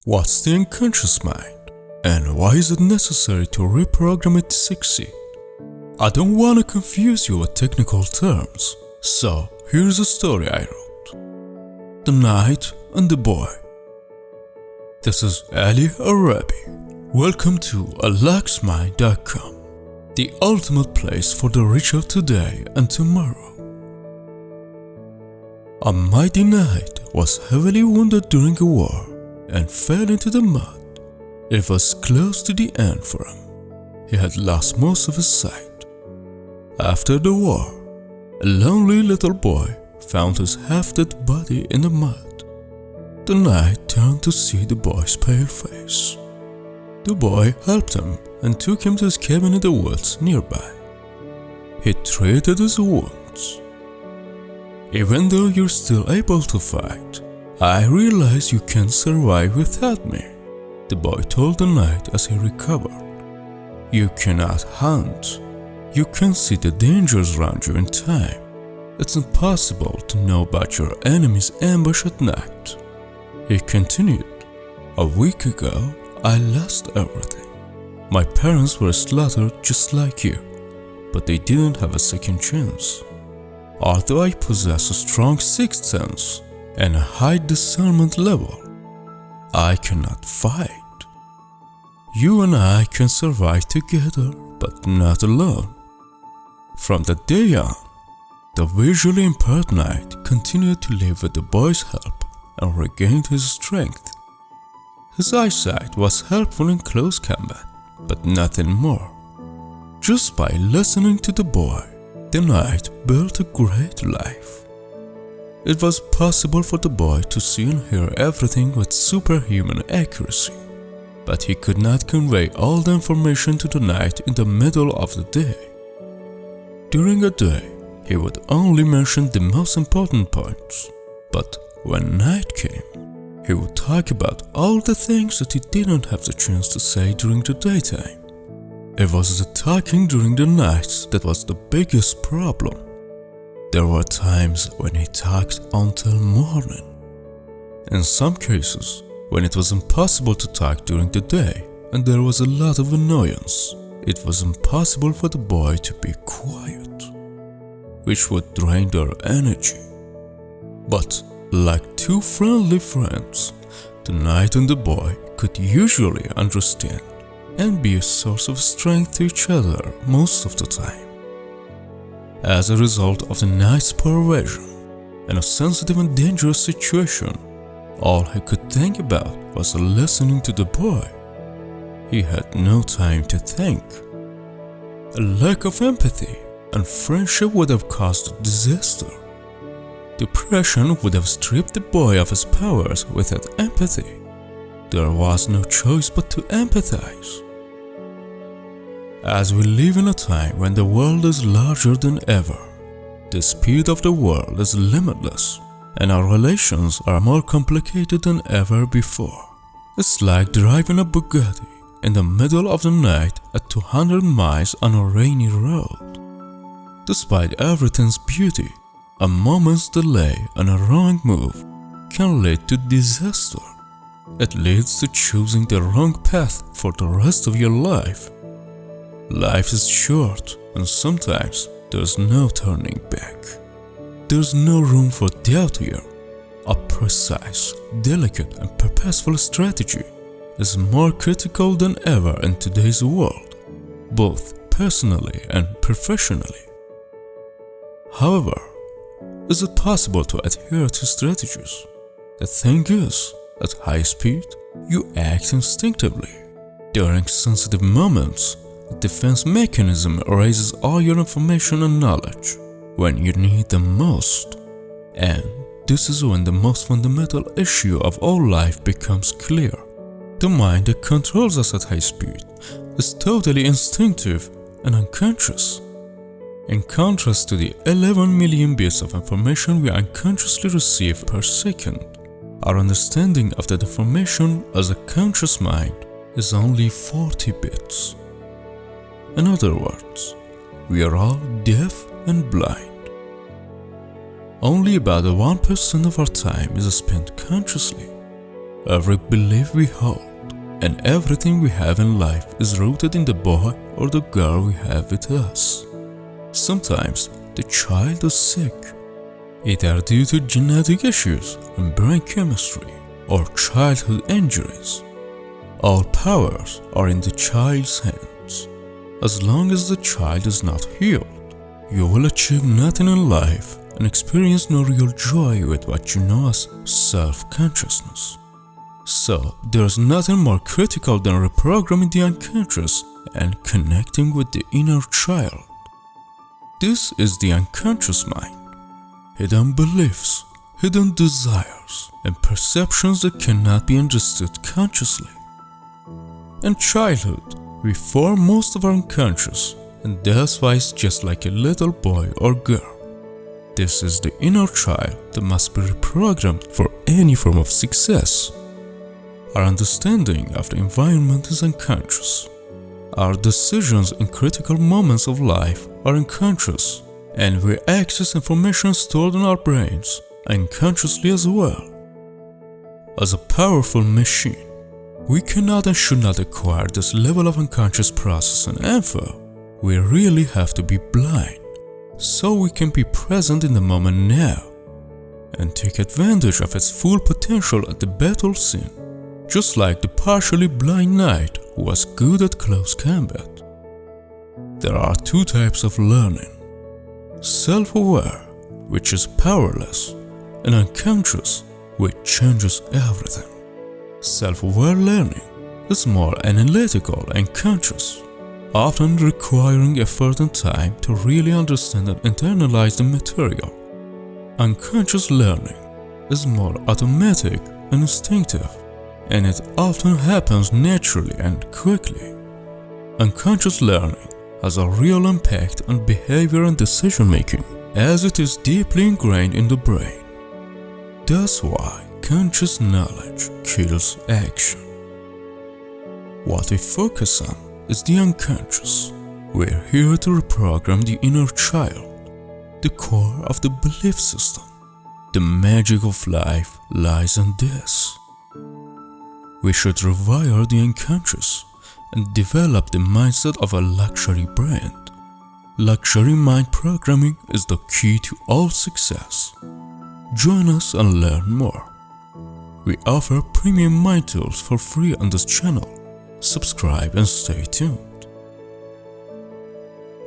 What's the unconscious mind? And why is it necessary to reprogram it to succeed? I don't want to confuse you with technical terms, so here's a story I wrote. The Knight and the Boy. This is Ali Arabi. Welcome to alaxmind.com, the ultimate place for the rich of today and tomorrow. A mighty knight was heavily wounded during a war and fell into the mud. It was close to the end for him. He had lost most of his sight. After the war, a lonely little boy found his half-dead body in the mud. The knight turned to see the boy's pale face. The boy helped him and took him to his cabin in the woods nearby. He treated his wounds. Even though you're still able to fight, I realize you can't survive without me, the boy told the knight as he recovered. You cannot hunt. You can't see the dangers around you in time. It's impossible to know about your enemy's ambush at night. He continued, A week ago, I lost everything. My parents were slaughtered just like you, but they didn't have a second chance. Although I possess a strong sixth sense and a high discernment level, I cannot fight. You and I can survive together, but not alone. From that day on, the visually impaired knight continued to live with the boy's help and regained his strength. His eyesight was helpful in close combat, but nothing more. Just by listening to the boy, the knight built a great life. It was possible for the boy to see and hear everything with superhuman accuracy, but he could not convey all the information to the knight in the middle of the day. During a day, he would only mention the most important points, but when night came, he would talk about all the things that he didn't have the chance to say during the daytime. It was the talking during the nights that was the biggest problem. There were times when he talked until morning. In some cases, when it was impossible to talk during the day and there was a lot of annoyance, it was impossible for the boy to be quiet, which would drain their energy. But like two friendly friends, the knight and the boy could usually understand and be a source of strength to each other most of the time. As a result of the knight's poor vision and a sensitive and dangerous situation, all he could think about was listening to the boy. He had no time to think. A lack of empathy and friendship would have caused disaster. Depression would have stripped the boy of his powers without empathy. There was no choice but to empathize. As we live in a time when the world is larger than ever, the speed of the world is limitless, and our relations are more complicated than ever before. It's like driving a Bugatti in the middle of the night at 200 miles on a rainy road. Despite everything's beauty, a moment's delay and a wrong move can lead to disaster. It leads to choosing the wrong path for the rest of your life. Life is short, and sometimes there's no turning back. There's no room for doubt here. A precise, delicate, and purposeful strategy is more critical than ever in today's world, both personally and professionally. However, is it possible to adhere to strategies? The thing is, at high speed, you act instinctively. During sensitive moments, a defense mechanism erases all your information and knowledge when you need them most. And this is when the most fundamental issue of all life becomes clear. The mind that controls us at high speed is totally instinctive and unconscious. In contrast to the 11 million bits of information we unconsciously receive per second, our understanding of that information as a conscious mind is only 40 bits. In other words, we are all deaf and blind. Only about 1% of our time is spent consciously. Every belief we hold and everything we have in life is rooted in the boy or the girl we have with us. Sometimes the child is sick, either due to genetic issues and brain chemistry or childhood injuries. All powers are in the child's hands. As long as the child is not healed, you will achieve nothing in life and experience no real joy with what you know as self-consciousness. So, there is nothing more critical than reprogramming the unconscious and connecting with the inner child. This is the unconscious mind. Hidden beliefs, hidden desires, and perceptions that cannot be understood consciously. In childhood, we form most of our unconscious, and that's why it's just like a little boy or girl. This is the inner child that must be reprogrammed for any form of success. Our understanding of the environment is unconscious. Our decisions in critical moments of life are unconscious, and we access information stored in our brains unconsciously as well. As a powerful machine, we cannot and should not acquire this level of unconscious processing info. We really have to be blind, so we can be present in the moment now and take advantage of its full potential at the battle scene. Just like the partially blind knight who was good at close combat. There are two types of learning: self-aware, which is powerless, and unconscious, which changes everything. Self-aware learning is more analytical and conscious, often requiring effort and time to really understand and internalize the material. Unconscious learning is more automatic and instinctive, and it often happens naturally and quickly. Unconscious learning has a real impact on behavior and decision-making, as it is deeply ingrained in the brain. That's why conscious knowledge kills action. What we focus on is the unconscious. We're here to reprogram the inner child, the core of the belief system. The magic of life lies in this. We should rewire the unconscious and develop the mindset of a luxury brand. Luxury mind programming is the key to all success. Join us and learn more. We offer premium mind tools for free on this channel. Subscribe and stay tuned.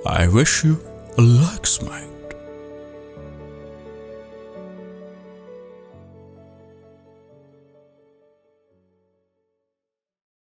I wish you a luck smile.